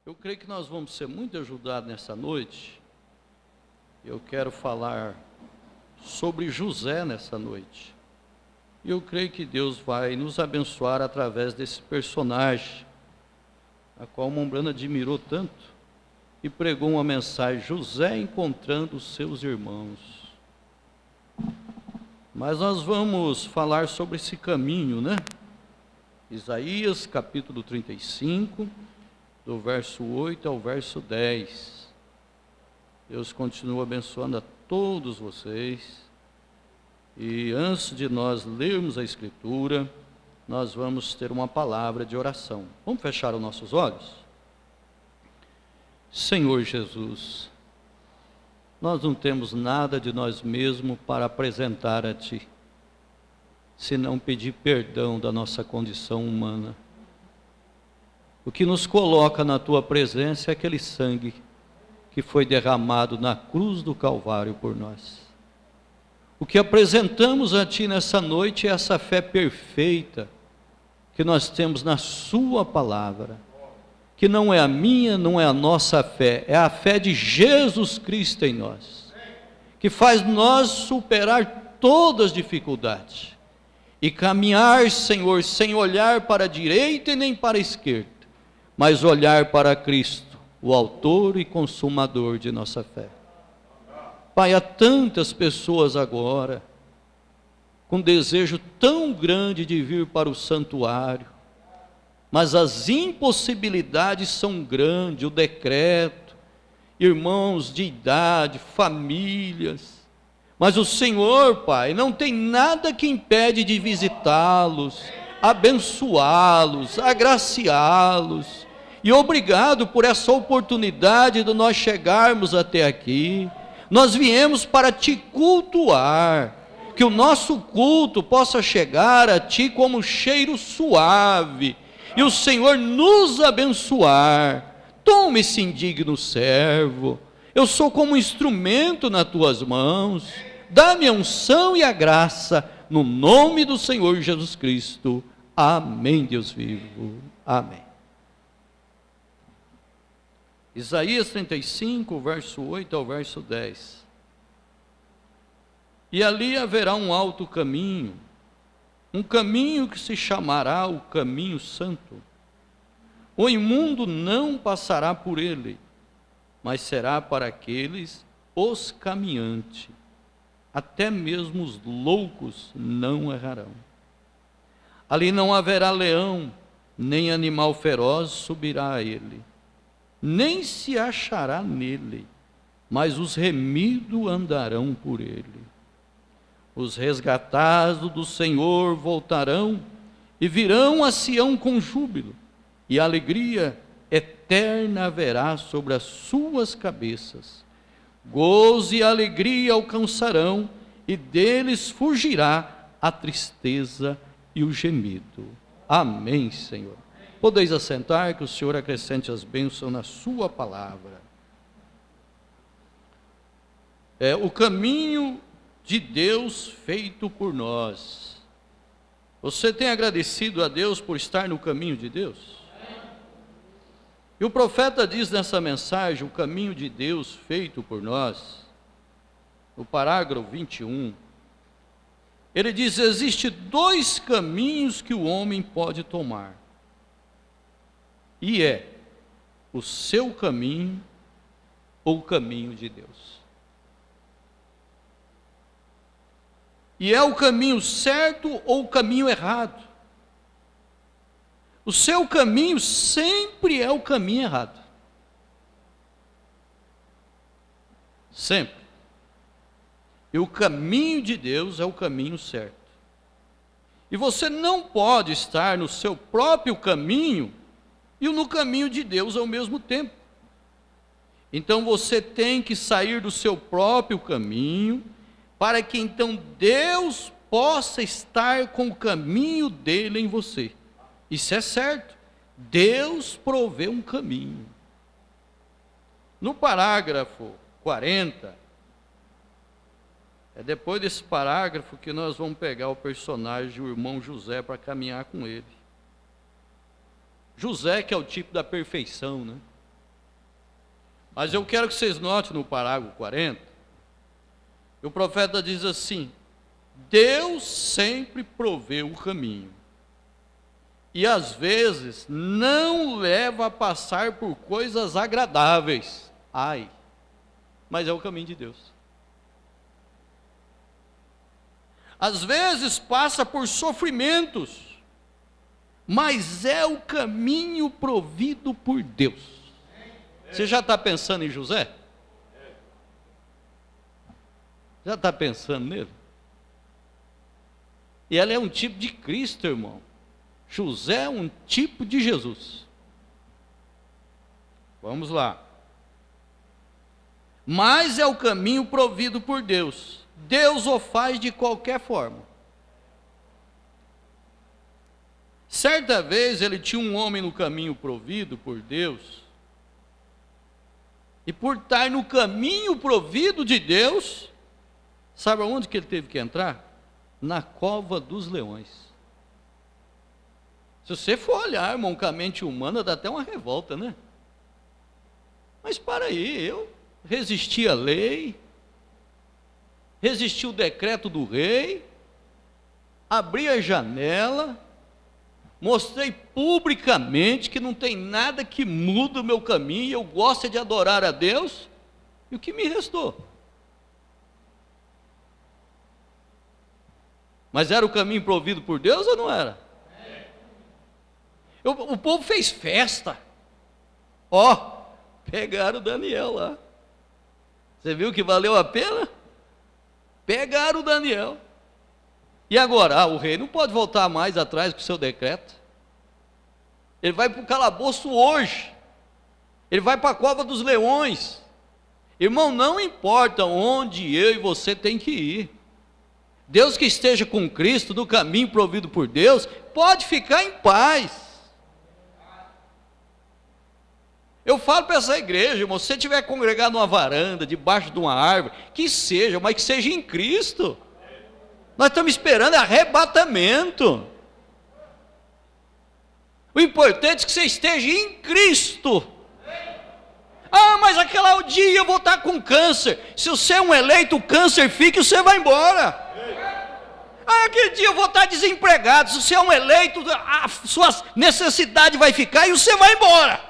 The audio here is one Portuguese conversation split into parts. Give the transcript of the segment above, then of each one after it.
Eu creio que nós vamos ser muito ajudados nessa noite. Eu quero falar sobre José nessa noite. E eu creio que Deus vai nos abençoar através desse personagem, a qual Mombrana admirou tanto, e pregou uma mensagem: José encontrando os seus irmãos. Mas nós vamos falar sobre esse caminho, né? Isaías capítulo 35, do verso 8 ao verso 10. Deus continua abençoando a todos vocês. E antes de nós lermos a Escritura, nós vamos ter uma palavra de oração. Vamos fechar os nossos olhos? Senhor Jesus, nós não temos nada de nós mesmos para apresentar a Ti, senão pedir perdão da nossa condição humana. O que nos coloca na Tua presença é aquele sangue que foi derramado na cruz do Calvário por nós. O que apresentamos a Ti nessa noite é essa fé perfeita que nós temos na Sua palavra, que não é a minha, não é a nossa fé, é a fé de Jesus Cristo em nós, que faz nós superar todas as dificuldades e caminhar, Senhor, sem olhar para a direita e nem para a esquerda, mas olhar para Cristo, o autor e consumador de nossa fé. Pai, há tantas pessoas agora com desejo tão grande de vir para o santuário, mas as impossibilidades são grandes, o decreto, irmãos de idade, famílias, mas o Senhor, Pai, não tem nada que impede de visitá-los, abençoá-los, agraciá-los. E obrigado por essa oportunidade de nós chegarmos até aqui. Nós viemos para Te cultuar, que o nosso culto possa chegar a Ti como cheiro suave, e o Senhor nos abençoar. Toma esse indigno servo, eu sou como instrumento nas Tuas mãos, dá-me a unção e a graça, no nome do Senhor Jesus Cristo. Amém, Deus vivo. Amém. Isaías 35, verso 8 ao verso 10. E ali haverá um alto caminho, um caminho que se chamará o caminho santo. O imundo não passará por ele, mas será para aqueles os caminhantes. Até mesmo os loucos não errarão. Ali não haverá leão, nem animal feroz subirá a ele, nem se achará nele, mas os remidos andarão por ele. Os resgatados do Senhor voltarão e virão a Sião com júbilo, e alegria eterna haverá sobre as suas cabeças. Gozo e alegria alcançarão, e deles fugirá a tristeza e o gemido. Amém, Senhor. Podeis assentar, que o Senhor acrescente as bênçãos na sua palavra. É o caminho de Deus feito por nós. Você tem agradecido a Deus por estar no caminho de Deus? E o profeta diz nessa mensagem, o caminho de Deus feito por nós, no parágrafo 21, ele diz: existe dois caminhos que o homem pode tomar. E é o seu caminho ou o caminho de Deus. E é o caminho certo ou o caminho errado. O seu caminho sempre é o caminho errado. Sempre. E o caminho de Deus é o caminho certo. E você não pode estar no seu próprio caminho e no caminho de Deus ao mesmo tempo. Então você tem que sair do seu próprio caminho, para que então Deus possa estar com o caminho dele em você. Isso é certo. Deus provê um caminho. No parágrafo 40, é depois desse parágrafo que nós vamos pegar o personagem, o irmão José, para caminhar com ele. José, que é o tipo da perfeição, né? Mas eu quero que vocês notem no parágrafo 40, o profeta diz assim: Deus sempre provê o caminho, e às vezes não leva a passar por coisas agradáveis. Ai, mas é o caminho de Deus. Às vezes passa por sofrimentos, mas é o caminho provido por Deus. Você já está pensando em José? Já está pensando nele? E ela é um tipo de Cristo, irmão. José é um tipo de Jesus. Vamos lá. Mas é o caminho provido por Deus. Deus o faz de qualquer forma. Certa vez ele tinha um homem no caminho provido por Deus, e por estar no caminho provido de Deus, sabe aonde que ele teve que entrar? Na cova dos leões. Se você for olhar, irmão, com a mente humana, dá até uma revolta, né? Mas para aí, eu resisti à lei, resisti ao decreto do rei, abri a janela, mostrei publicamente que não tem nada que muda o meu caminho, eu gosto de adorar a Deus, e o que me restou? Mas era o caminho provido por Deus ou não era? O povo fez festa. Ó, pegaram o Daniel lá. Você viu que valeu a pena? Pegaram o Daniel. E agora? O rei não pode voltar mais atrás com o seu decreto. Ele vai para o calabouço hoje. Ele vai para a cova dos leões. Irmão, não importa onde eu e você tem que ir. Deus que esteja com Cristo, no caminho provido por Deus, pode ficar em paz. Eu falo para essa igreja, irmão, se você estiver congregado numa varanda, debaixo de uma árvore, que seja, mas que seja em Cristo. Nós estamos esperando arrebatamento. O importante é que você esteja em Cristo. Ah, mas aquele dia eu vou estar com câncer. Se você é um eleito, o câncer fica e você vai embora. Ah, aquele dia eu vou estar desempregado. Se você é um eleito, a sua necessidade vai ficar e você vai embora.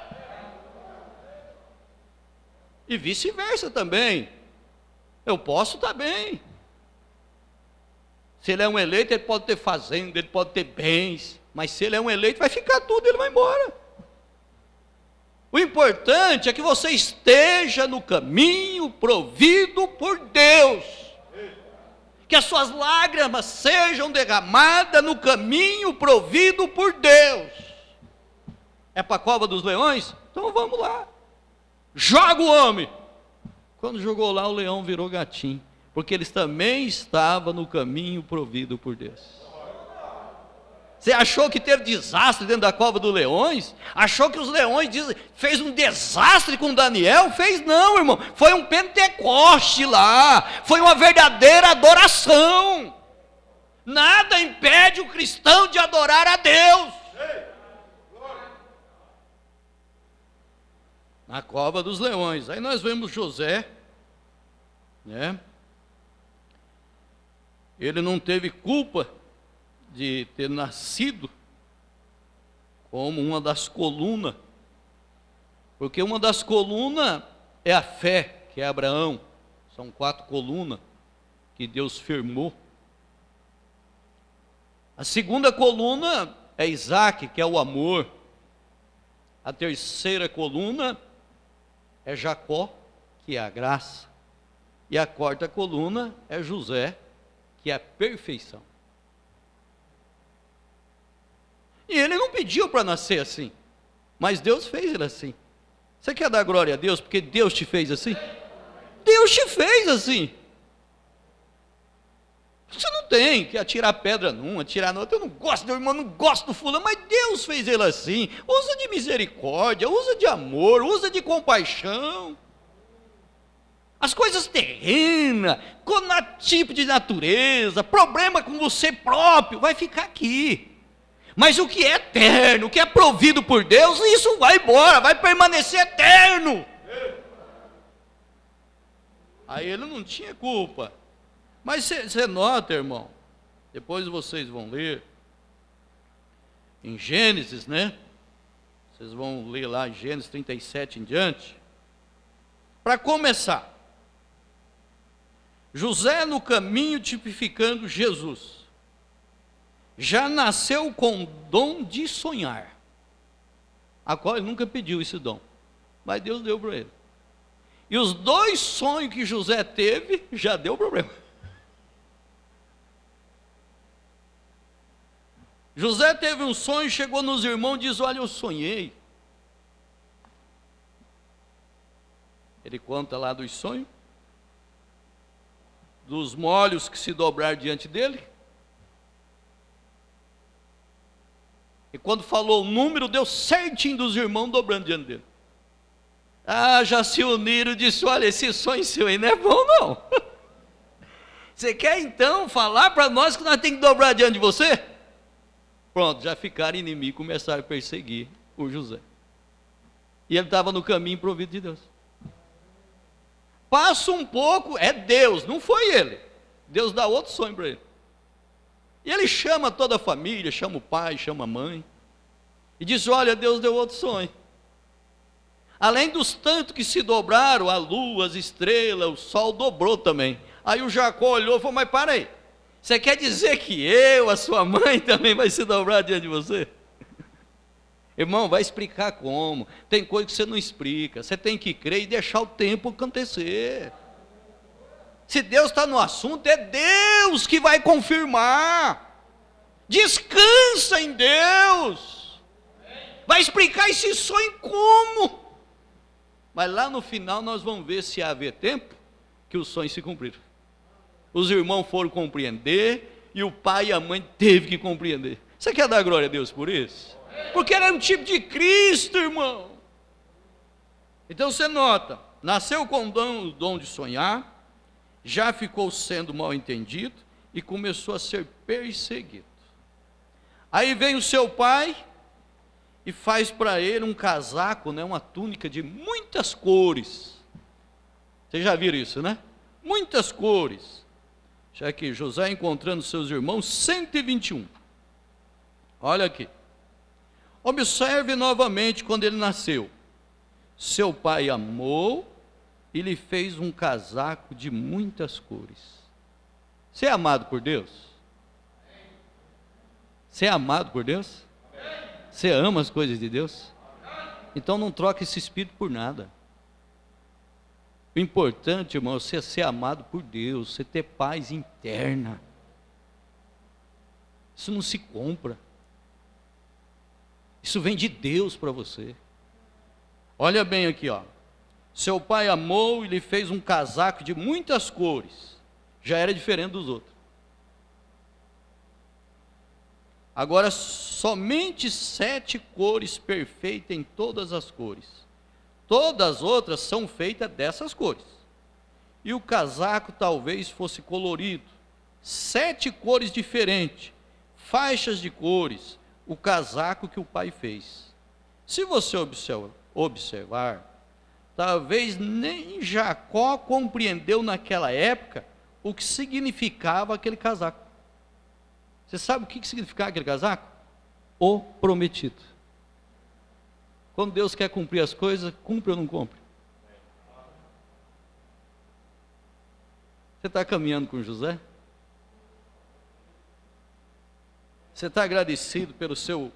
E vice-versa também. Eu posso estar bem. Se ele é um eleito, ele pode ter fazenda, ele pode ter bens, mas se ele é um eleito, vai ficar tudo, ele vai embora. O importante é que você esteja no caminho provido por Deus, que as suas lágrimas sejam derramadas no caminho provido por Deus. É para a cova dos leões? Então vamos lá, joga o homem. Quando jogou lá, o leão virou gatinho, porque eles também estavam no caminho provido por Deus. Você achou que teve desastre dentro da cova dos leões? Achou que os leões fez um desastre com Daniel? Fez não, irmão. Foi um Pentecoste lá. Foi uma verdadeira adoração. Nada impede o cristão de adorar a Deus. Na cova dos leões. Aí nós vemos José, né? Ele não teve culpa de ter nascido como uma das colunas, porque uma das colunas é a fé, que é Abraão. São 4 colunas que Deus firmou. A segunda coluna é Isaac, que é o amor. A terceira coluna é Jacó, que é a graça. E a quarta coluna é José, que é a perfeição. E ele não pediu para nascer assim, mas Deus fez ele assim. Você quer dar glória a Deus porque Deus te fez assim? Deus te fez assim. Você não tem que atirar pedra num, atirar no outro. Eu não gosto do irmão, não gosto do fulano, mas Deus fez ele assim. Usa de misericórdia, usa de amor, usa de compaixão. As coisas terrenas, com tipo de natureza, problema com você próprio, vai ficar aqui. Mas o que é eterno, o que é provido por Deus, isso vai embora, vai permanecer eterno. Aí ele não tinha culpa. Mas você nota, irmão, depois vocês vão ler, em Gênesis, né? Vocês vão ler lá Gênesis 37 em diante. Para começar, José no caminho tipificando Jesus, já nasceu com dom de sonhar, a qual ele nunca pediu esse dom, mas Deus deu para ele. E os 2 sonhos que José teve, já deu problema. José teve um sonho, chegou nos irmãos e diz: olha, eu sonhei. Ele conta lá dos sonhos, dos molhos que se dobraram diante dele. E quando falou o número, deu certinho dos irmãos dobrando diante dele. Ah, já se uniram e disse: olha, esse sonho seu aí não é bom não. Você quer então falar para nós que nós temos que dobrar diante de você? Pronto, já ficaram inimigos, começaram a perseguir o José. E ele estava no caminho provido de Deus. Passa um pouco, é Deus, não foi ele. Deus dá outro sonho para ele. E ele chama toda a família, chama o pai, chama a mãe. E diz: olha, Deus deu outro sonho. Além dos tantos que se dobraram, a lua, as estrelas, o sol dobrou também. Aí o Jacó olhou e falou: mas para aí. Você quer dizer que eu, a sua mãe, também vai se dobrar diante de você? Irmão, vai explicar como. Tem coisa que você não explica. Você tem que crer e deixar o tempo acontecer. Se Deus está no assunto, é Deus que vai confirmar. Descansa em Deus. Vai explicar esse sonho como? Mas lá no final nós vamos ver se haver tempo que os sonhos se cumpriram. Os irmãos foram compreender e o pai e a mãe teve que compreender. Você quer dar glória a Deus por isso? Porque ele era um tipo de Cristo, irmão. Então você nota, nasceu com o dom de sonhar, já ficou sendo mal entendido e começou a ser perseguido. Aí vem o seu pai e faz para ele um casaco, né, uma túnica de muitas cores. Vocês já viram isso, né? Muitas cores. Já que José encontrando seus irmãos, 121. Olha aqui. Observe novamente quando ele nasceu. Seu pai amou e lhe fez um casaco de muitas cores. Você é amado por Deus? Você é amado por Deus? Você ama as coisas de Deus? Então não troque esse espírito por nada. O importante, irmão, é você ser amado por Deus, você ter paz interna. Isso não se compra. Isso vem de Deus para você. Olha bem aqui, ó. Seu pai amou e lhe fez um casaco de muitas cores. Já era diferente dos outros. Agora, somente 7 cores perfeitas em todas as cores. Todas as outras são feitas dessas cores. E o casaco talvez fosse colorido. 7 cores diferentes. Faixas de cores. O casaco que o pai fez. Se você observar, talvez nem Jacó compreendeu naquela época o que significava aquele casaco. Você sabe o que significava aquele casaco? O prometido. Quando Deus quer cumprir as coisas, cumpre ou não cumpre? Você está caminhando com José? Você está agradecido pelo seu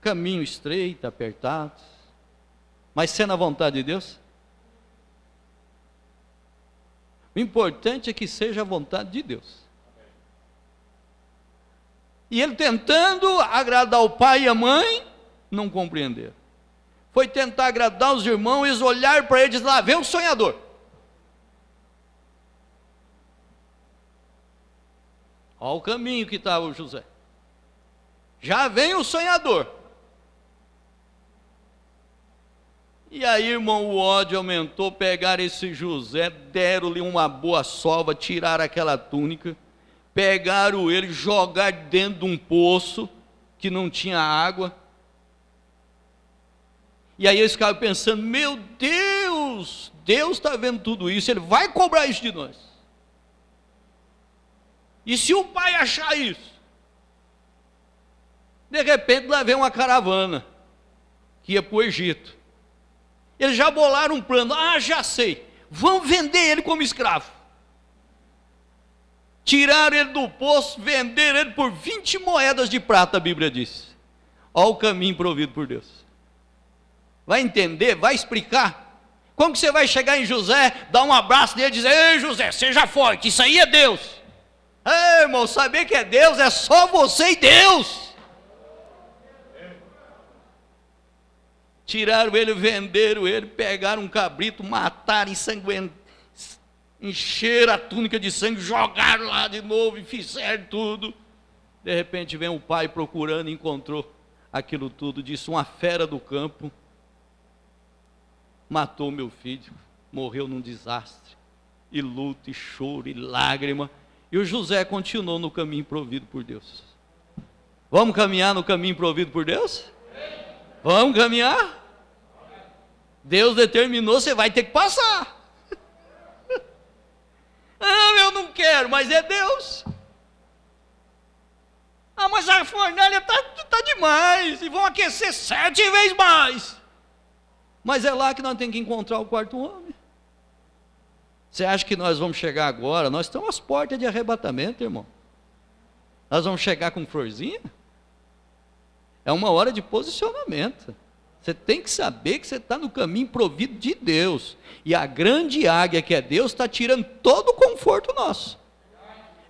caminho estreito, apertado, mas sendo a vontade de Deus? O importante é que seja a vontade de Deus. E ele tentando agradar o pai e a mãe, não compreenderam. Foi tentar agradar os irmãos, eles olharam para ele e disseram: lá vem o sonhador. Olha o caminho que estava o José. Já vem o sonhador. E aí, irmão, o ódio aumentou, pegaram esse José, deram-lhe uma boa sova, tiraram aquela túnica, pegaram ele, jogaram dentro de um poço que não tinha água. E aí eles ficavam pensando: meu Deus, Deus está vendo tudo isso, Ele vai cobrar isso de nós. E se o pai achar isso, de repente lá vem uma caravana, que ia para o Egito. Eles já bolaram um plano, já sei, vão vender ele como escravo. Tiraram ele do poço, venderam ele por 20 moedas de prata, a Bíblia diz. Olha o caminho provido por Deus. Vai entender, vai explicar. Como que você vai chegar em José, dar um abraço nele e dizer: ei José, seja forte, isso aí é Deus. Ei irmão, saber que é Deus é só você e Deus. Tiraram ele, venderam ele, pegaram um cabrito, mataram, ensanguentaram, encheram a túnica de sangue, jogaram lá de novo e fizeram tudo. De repente vem o pai procurando, encontrou aquilo tudo, disse: uma fera do campo matou meu filho, morreu num desastre, e luto, e choro, e lágrima. E o José continuou no caminho provido por Deus. Vamos caminhar no caminho provido por Deus? Vamos caminhar? Deus determinou, você vai ter que passar. Eu não quero, mas é Deus. Mas a fornalha está demais, e vão aquecer 7 vezes mais. Mas é lá que nós temos que encontrar o quarto homem. Você acha que nós vamos chegar agora? Nós estamos às portas de arrebatamento, irmão. Nós vamos chegar com florzinha? É uma hora de posicionamento. Você tem que saber que você está no caminho provido de Deus. E a grande águia que é Deus está tirando todo o conforto nosso.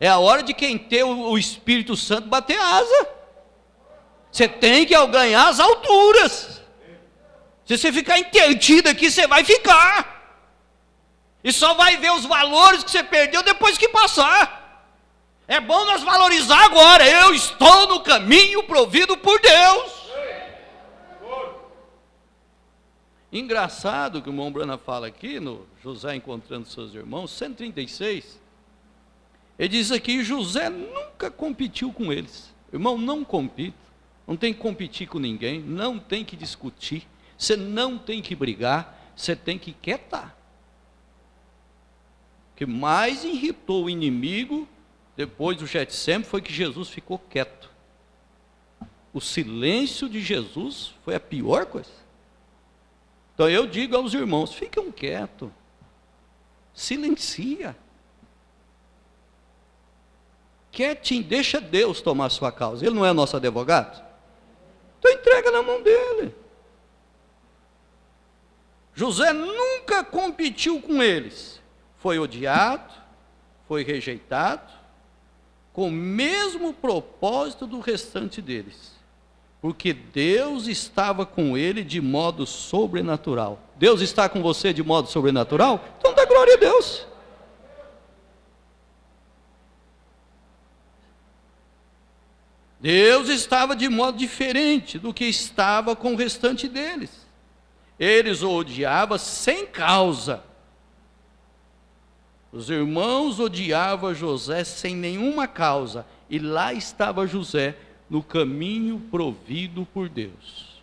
É a hora de quem tem o Espírito Santo bater asa. Você tem que ganhar as alturas. Se você ficar entertido aqui, você vai ficar. E só vai ver os valores que você perdeu depois que passar. É bom nós valorizar agora. Eu estou no caminho provido por Deus. Engraçado que o irmão Brana fala aqui, no José encontrando seus irmãos, 136, ele diz aqui: José nunca competiu com eles. Irmão, não compita, não tem que competir com ninguém, não tem que discutir, você não tem que brigar, você tem que quietar. O que mais irritou o inimigo, depois do Getsemane, foi que Jesus ficou quieto. O silêncio de Jesus foi a pior coisa. Então eu digo aos irmãos: fiquem quietos, silencia, quietinho, deixa Deus tomar a sua causa. Ele não é nosso advogado? Então entrega na mão dele. José nunca competiu com eles, foi odiado, foi rejeitado, com o mesmo propósito do restante deles, porque Deus estava com ele de modo sobrenatural. Deus está com você de modo sobrenatural? Então dá glória a Deus. Deus estava de modo diferente do que estava com o restante deles. Eles o odiavam sem causa. Os irmãos odiavam José sem nenhuma causa, e lá estava José no caminho provido por Deus.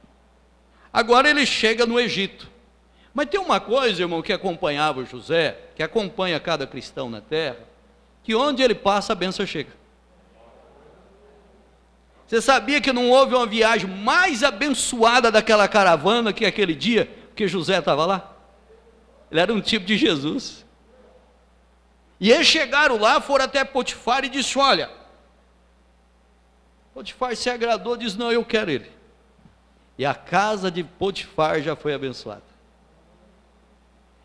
Agora ele chega no Egito. Mas tem uma coisa, irmão, que acompanhava José, que acompanha cada cristão na terra, que onde ele passa a bênção chega. Você sabia que não houve uma viagem mais abençoada daquela caravana que aquele dia, porque José estava lá? Ele era um tipo de Jesus. E eles chegaram lá, foram até Potifar e disse: olha, Potifar se agradou, diz: não, eu quero ele. E a casa de Potifar já foi abençoada.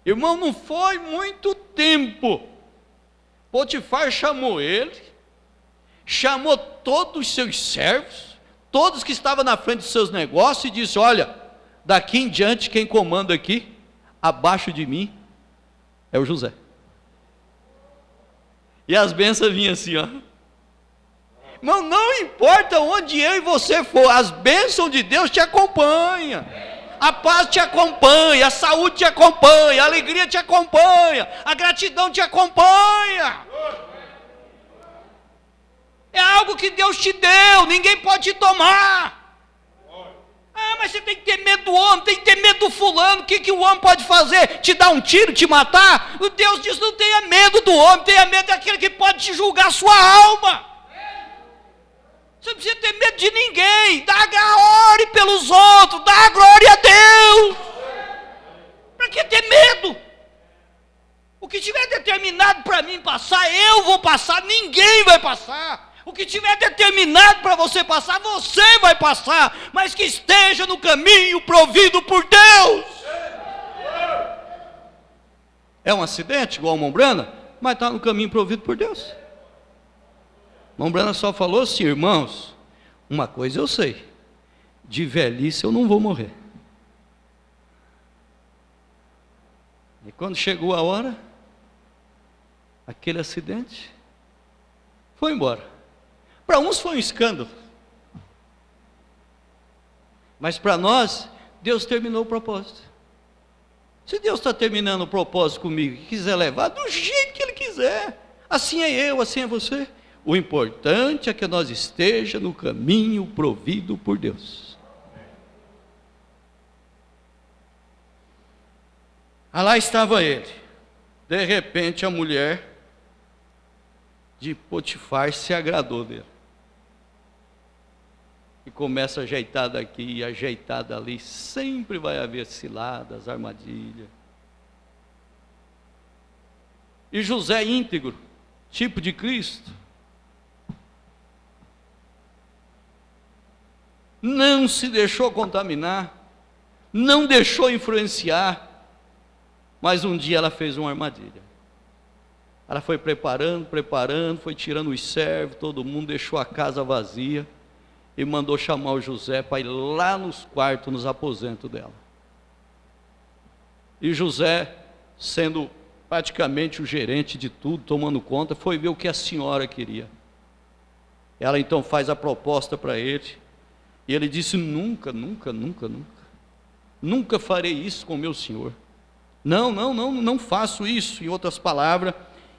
Irmão, não foi muito tempo. Potifar chamou ele, chamou todos os seus servos, todos que estavam na frente dos seus negócios, e disse: olha, daqui em diante quem comanda aqui, abaixo de mim, é o José. E as bênçãos vinham assim, ó. Irmão, não importa onde eu e você for, as bênçãos de Deus te acompanham. A paz te acompanha, a saúde te acompanha, a alegria te acompanha, a gratidão te acompanha. É algo que Deus te deu, ninguém pode te tomar. Mas você tem que ter medo do homem, tem que ter medo do fulano. O que o homem pode fazer? Te dar um tiro, te matar? O Deus diz: não tenha medo do homem, tenha medo daquele que pode te julgar a sua alma. Você não precisa ter medo de ninguém. Ore pelos outros, dá glória a Deus. Para que ter medo? O que tiver determinado para mim passar, eu vou passar, ninguém vai passar. O que tiver determinado para você passar, você vai passar, mas que esteja no caminho provido por Deus. É um acidente, igual a Mombrana, mas está no caminho provido por Deus. Mombrana só falou assim: irmãos, uma coisa eu sei, de velhice eu não vou morrer. E quando chegou a hora, aquele acidente foi embora. Para uns foi um escândalo, mas para nós, Deus terminou o propósito. Se Deus está terminando o propósito comigo e quiser levar, do jeito que Ele quiser, assim é eu, assim é você. O importante é que nós esteja no caminho provido por Deus. Lá estava ele. De repente a mulher de Potifar se agradou dele. E começa a ajeitar daqui, ajeitar dali. Sempre vai haver ciladas, armadilhas. E José íntegro, tipo de Cristo, não se deixou contaminar, não deixou influenciar, mas um dia ela fez uma armadilha. Ela foi preparando, foi tirando os servos, todo mundo, deixou a casa vazia e mandou chamar o José para ir lá nos quartos, nos aposentos dela. E José, sendo praticamente o gerente de tudo, tomando conta, foi ver o que a senhora queria. Ela então faz a proposta para ele, e ele disse: nunca farei isso com meu senhor. Não faço isso, em outras palavras.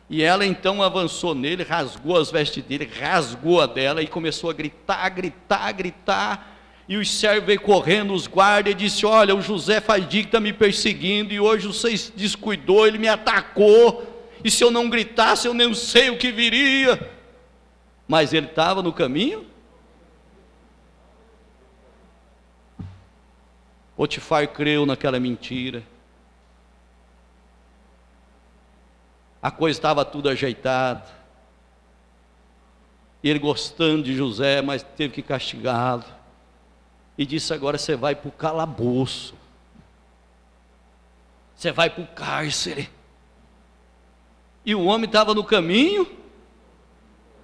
E ela então avançou nele, rasgou as vestes dele, rasgou a dela e começou a gritar. E os servos veio correndo, os guardas, e disse: olha, o José faz dia que está me perseguindo, e hoje você descuidou, ele me atacou, e se eu não gritasse, eu nem sei o que viria. Mas ele estava no caminho. Potifar creu naquela mentira. A coisa estava tudo ajeitada. Ele gostando de José, mas teve que castigá-lo. E disse: agora você vai para o calabouço. Você vai para o cárcere. E o homem estava no caminho.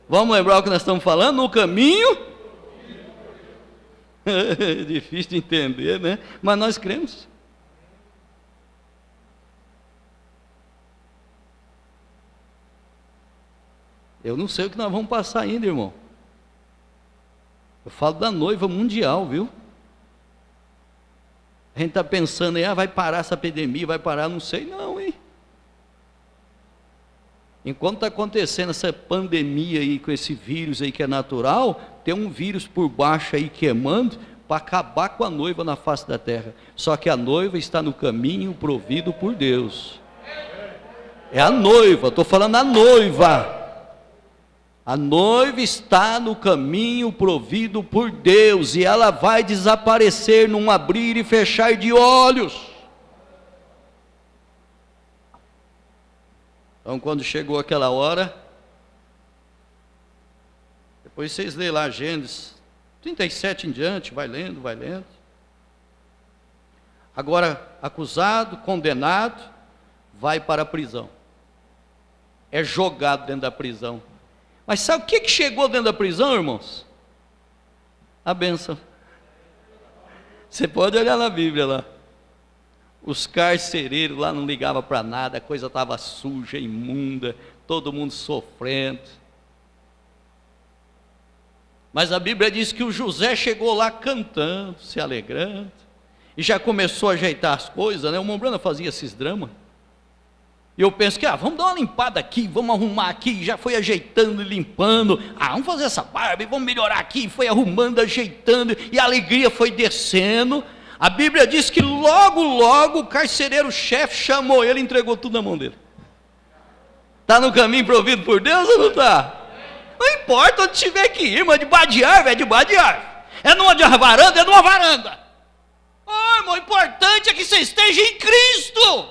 Vamos lembrar o que nós estamos falando? No caminho. É difícil de entender, né? Mas nós cremos. Eu não sei o que nós vamos passar ainda, irmão. Eu falo da noiva mundial, viu? A gente está pensando aí: vai parar essa epidemia, vai parar, não sei não, hein? Enquanto está acontecendo essa pandemia aí, com esse vírus aí que é natural, tem um vírus por baixo aí queimando, para acabar com a noiva na face da terra. Só que a noiva está no caminho provido por Deus. É a noiva, estou falando a noiva. A noiva está no caminho provido por Deus, e ela vai desaparecer num abrir e fechar de olhos. Então, quando chegou aquela hora, depois vocês lêem lá Gênesis 37 em diante, vai lendo. Agora, acusado, condenado, vai para a prisão. É jogado dentro da prisão. Mas sabe o que chegou dentro da prisão, irmãos? A bênção. Você pode olhar na Bíblia lá. Os carcereiros lá não ligavam para nada, a coisa estava suja, imunda, todo mundo sofrendo. Mas a Bíblia diz que o José chegou lá cantando, se alegrando, e já começou a ajeitar as coisas, né? O Mombrana fazia esses dramas. E eu penso que, vamos dar uma limpada aqui, vamos arrumar aqui, já foi ajeitando e limpando, vamos fazer essa barba, vamos melhorar aqui, foi arrumando, ajeitando, e a alegria foi descendo. A Bíblia diz que logo, logo, o carcereiro-chefe chamou ele e entregou tudo na mão dele. Está no caminho provido por Deus ou não está? Não importa onde tiver que ir, mas debaixo de árvore é debaixo de árvore. É numa varanda, é numa varanda. Irmão, o importante é que você esteja em Cristo.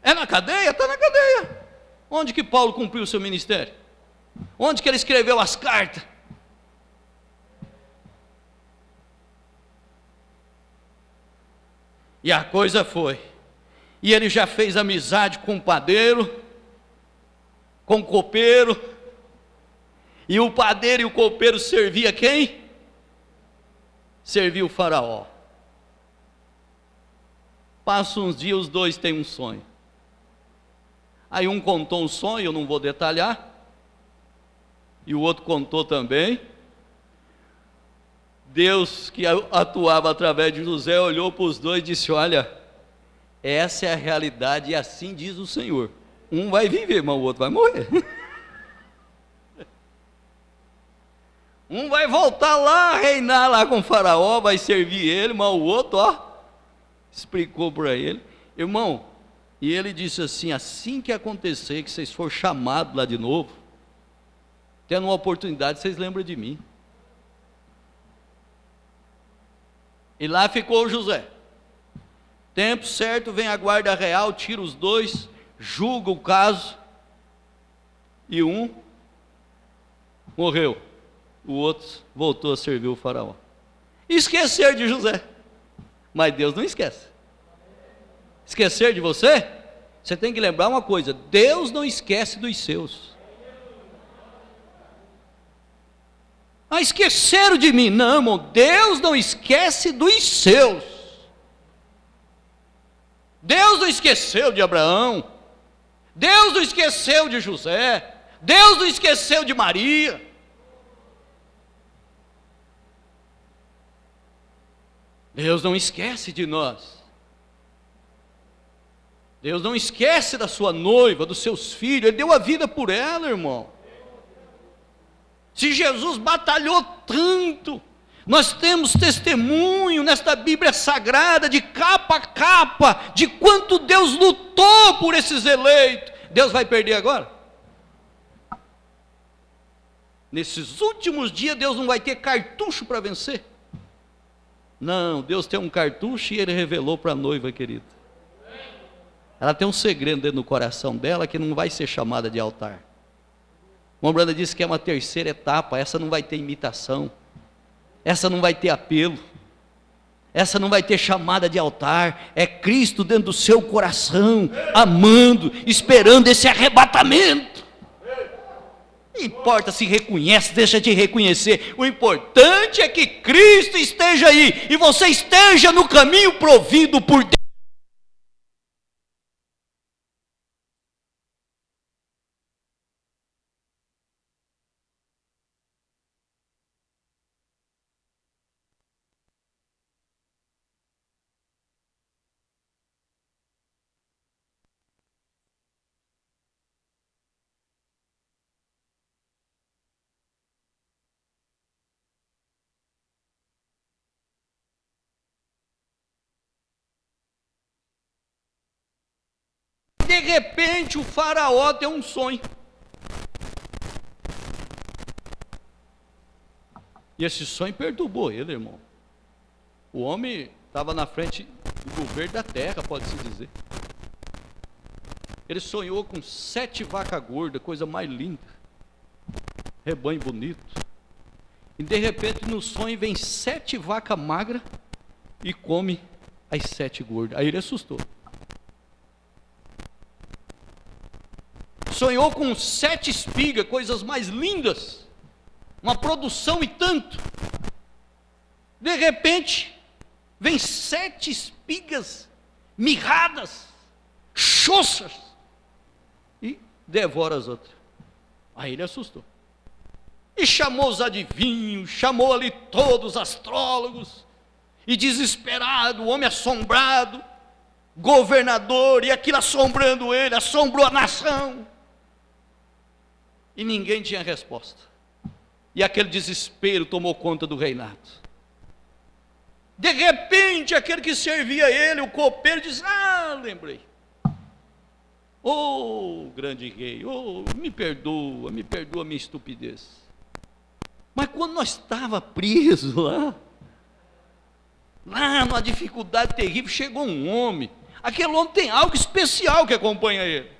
É na cadeia? Está na cadeia. Onde que Paulo cumpriu o seu ministério? Onde que ele escreveu as cartas? E a coisa foi. E ele já fez amizade com o padeiro, com o copeiro. E o padeiro e o copeiro servia quem? Servia o faraó. Passa uns dias, os dois têm um sonho. Aí um contou um sonho, eu não vou detalhar. E o outro contou também. Deus, que atuava através de José, olhou para os dois e disse: olha, essa é a realidade e assim diz o Senhor. Um vai viver, mas o outro vai morrer. Um vai voltar lá, reinar lá com o faraó, vai servir ele, mas o outro, explicou para ele. Irmão, e ele disse assim que acontecer, que vocês for chamados lá de novo, tendo uma oportunidade, vocês lembram de mim. E lá ficou o José. Tempo certo, vem a guarda real, tira os dois, julga o caso, e um morreu, o outro voltou a servir o faraó. Esquecer de José, mas Deus não esquece. Esquecer de você? Você tem que lembrar uma coisa: Deus não esquece dos seus. Esqueceram de mim? Não, irmão, Deus não esquece dos seus. Deus não esqueceu de Abraão, Deus não esqueceu de José, Deus não esqueceu de Maria. Deus não esquece de nós. Deus não esquece da sua noiva, dos seus filhos. Ele deu a vida por ela, irmão. Se Jesus batalhou tanto, nós temos testemunho nesta Bíblia Sagrada, de capa a capa, de quanto Deus lutou por esses eleitos. Deus vai perder agora? Nesses últimos dias, Deus não vai ter cartucho para vencer? Não, Deus tem um cartucho e Ele revelou para a noiva querida. Ela tem um segredo dentro do coração dela que não vai ser chamada de altar. O Ombranda disse que é uma terceira etapa. Essa não vai ter imitação, essa não vai ter apelo, essa não vai ter chamada de altar. É Cristo dentro do seu coração, amando, esperando esse arrebatamento. Não importa se reconhece, deixa de reconhecer. O importante é que Cristo esteja aí e você esteja no caminho provido por Deus. De repente o faraó tem um sonho. E esse sonho perturbou ele, irmão. O homem estava na frente do governo da terra, pode-se dizer. Ele sonhou com 7 vacas gordas, coisa mais linda, rebanho bonito. E de repente no sonho vem 7 vacas magras e come as 7 gordas. Aí ele assustou. Sonhou com 7 espigas, coisas mais lindas, uma produção e tanto. De repente, vem 7 espigas mirradas, choças, e devora as outras. Aí ele assustou. E chamou os adivinhos, chamou ali todos os astrólogos, E desesperado, o homem assombrado, governador, e aquilo assombrando ele, assombrou a nação. E ninguém tinha resposta. E aquele desespero tomou conta do reinado. De repente, aquele que servia ele, o copeiro, diz: lembrei. Grande rei, me perdoa a minha estupidez. Mas quando nós estávamos presos lá numa dificuldade terrível, chegou um homem. Aquele homem tem algo especial que acompanha ele.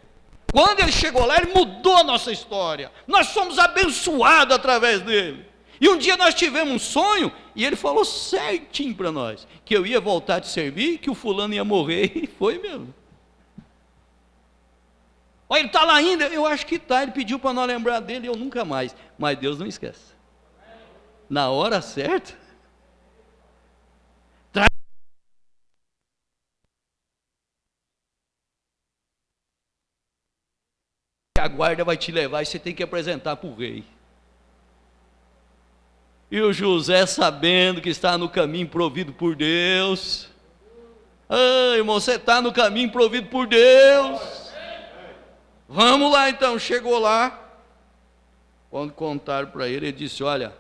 Quando ele chegou lá, ele mudou a nossa história. Nós fomos abençoados através dele. E um dia nós tivemos um sonho, e ele falou certinho para nós, que eu ia voltar a te servir, que o fulano ia morrer, e foi mesmo. Olha, ele está lá ainda, eu acho que está, ele pediu para nós lembrar dele, eu nunca mais, mas Deus não esquece. Na hora certa, a guarda vai te levar e você tem que apresentar para o rei. E o José, sabendo que está no caminho provido por Deus, irmão, você está no caminho provido por Deus, vamos lá então. Chegou lá, quando contaram para ele, ele disse: olha,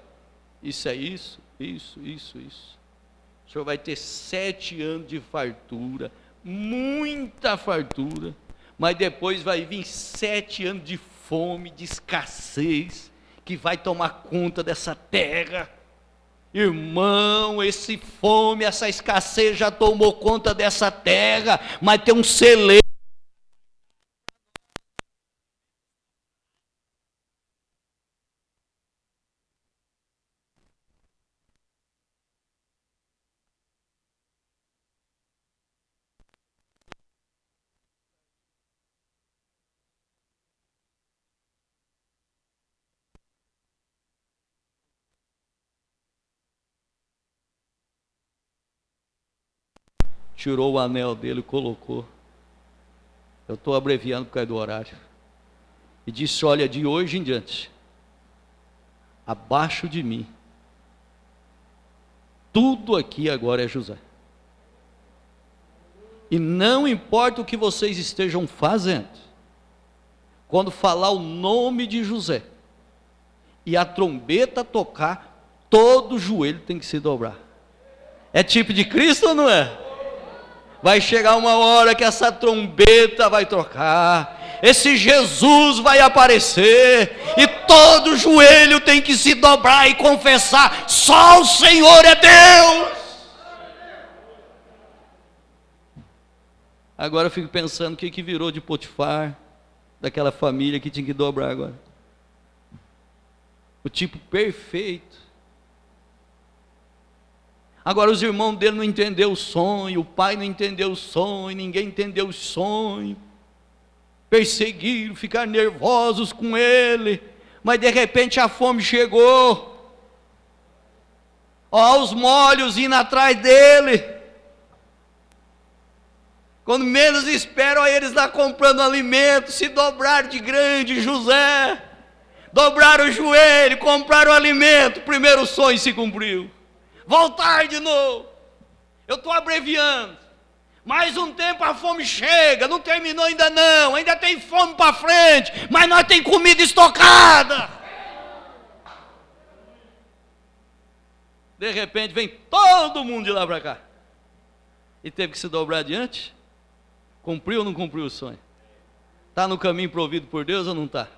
isso é isso. O senhor vai ter 7 anos de fartura, muita fartura, mas depois vai vir 7 anos de fome, de escassez, que vai tomar conta dessa terra. Irmão, esse fome, essa escassez já tomou conta dessa terra, mas tem um celeiro. Tirou o anel dele e colocou. Eu estou abreviando por causa do horário. E disse: olha, de hoje em diante, abaixo de mim, tudo aqui agora é José. E não importa o que vocês estejam fazendo, quando falar o nome de José e a trombeta tocar, todo joelho tem que se dobrar. É tipo de Cristo ou não é? Vai chegar uma hora que essa trombeta vai tocar, esse Jesus vai aparecer, e todo joelho tem que se dobrar e confessar: só o Senhor é Deus. Agora eu fico pensando o que virou de Potifar, daquela família que tinha que dobrar agora. O tipo perfeito. Agora os irmãos dele não entenderam o sonho, o pai não entendeu o sonho, ninguém entendeu o sonho. Perseguiram, ficaram nervosos com ele, mas de repente a fome chegou. Os molhos indo atrás dele. Quando menos esperam, eles lá comprando alimento, se dobraram de grande José, dobraram o joelho, compraram alimento, o primeiro sonho se cumpriu. Voltar de novo. Eu estou abreviando. Mais um tempo a fome chega, não terminou ainda não, ainda tem fome para frente, mas nós tem comida estocada. De repente vem todo mundo de lá para cá. E teve que se dobrar adiante. Cumpriu ou não cumpriu o sonho? Está no caminho provido por Deus ou não está?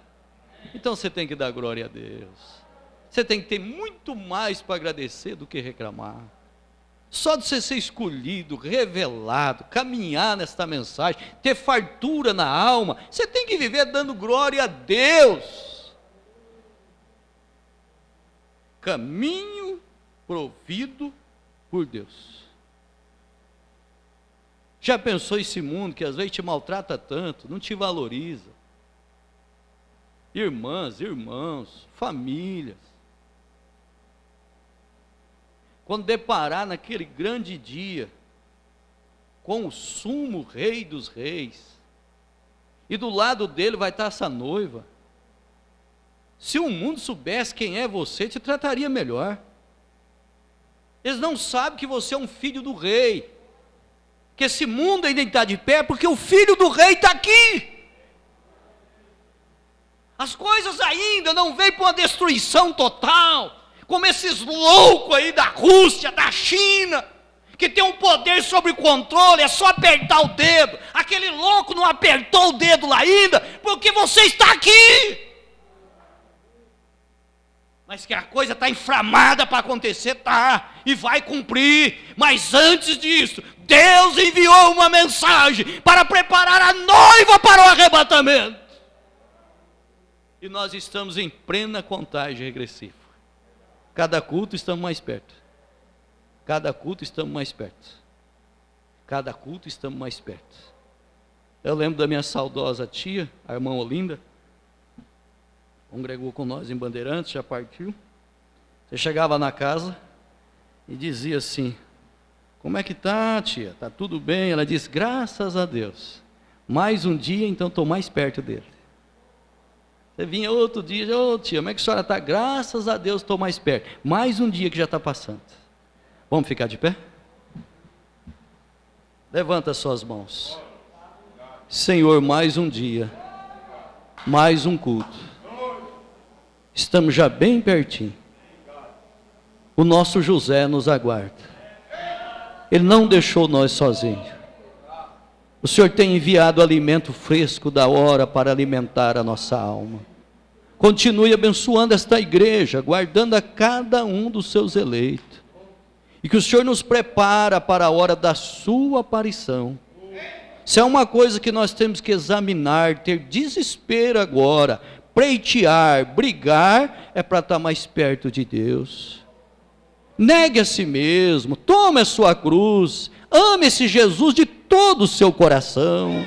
Então você tem que dar glória a Deus. Você tem que ter muito mais para agradecer do que reclamar. Só de você ser escolhido, revelado, caminhar nesta mensagem, ter fartura na alma, você tem que viver dando glória a Deus. Caminho provido por Deus. Já pensou esse mundo que às vezes te maltrata tanto, não te valoriza? Irmãs, irmãos, famílias. Quando deparar naquele grande dia com o sumo rei dos reis, e do lado dele vai estar essa noiva, se o mundo soubesse quem é você, te trataria melhor. Eles não sabem que você é um filho do rei. Que esse mundo ainda está de pé porque o filho do rei está aqui. As coisas ainda não vêm para uma destruição total, como esses loucos aí da Rússia, da China, que tem um poder sobre o controle, é só apertar o dedo. Aquele louco não apertou o dedo lá ainda, porque você está aqui. Mas que a coisa está inflamada para acontecer, está, e vai cumprir. Mas antes disso, Deus enviou uma mensagem para preparar a noiva para o arrebatamento. E nós estamos em plena contagem regressiva. Cada culto estamos mais perto. Cada culto estamos mais perto. Cada culto estamos mais perto. Eu lembro da minha saudosa tia, a irmã Olinda, congregou com nós em Bandeirantes, já partiu. Você chegava na casa e dizia assim: como é que tá, tia? Está tudo bem? Ela disse: graças a Deus. Mais um dia, então estou mais perto dele. Você vinha outro dia: ô tia, como é que a senhora está? Graças a Deus estou mais perto. Mais um dia que já está passando. Vamos ficar de pé? Levanta as suas mãos. Senhor, mais um dia, mais um culto. Estamos já bem pertinho. O nosso José nos aguarda. Ele não deixou nós sozinhos. O Senhor tem enviado alimento fresco da hora para alimentar a nossa alma. Continue abençoando esta igreja, guardando a cada um dos seus eleitos. E que o Senhor nos prepara para a hora da sua aparição. Se é uma coisa que nós temos que examinar, ter desespero agora, pleitear, brigar, é para estar mais perto de Deus. Negue a si mesmo, tome a sua cruz, ame esse Jesus de todo o seu coração,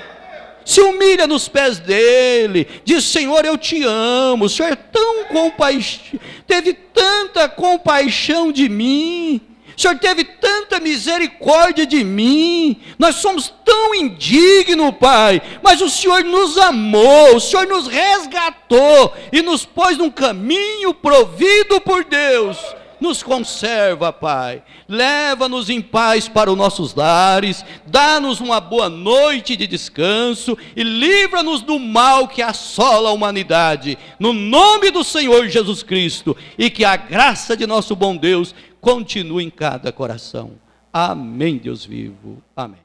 se humilha nos pés dele, diz: Senhor, eu te amo, o Senhor é tão compaixão, teve tanta compaixão de mim, o Senhor teve tanta misericórdia de mim, nós somos tão indignos, Pai, mas o Senhor nos amou, o Senhor nos resgatou, e nos pôs num caminho provido por Deus. Nos conserva, Pai, leva-nos em paz para os nossos lares, dá-nos uma boa noite de descanso, e livra-nos do mal que assola a humanidade, no nome do Senhor Jesus Cristo, e que a graça de nosso bom Deus continue em cada coração. Amém, Deus vivo. Amém.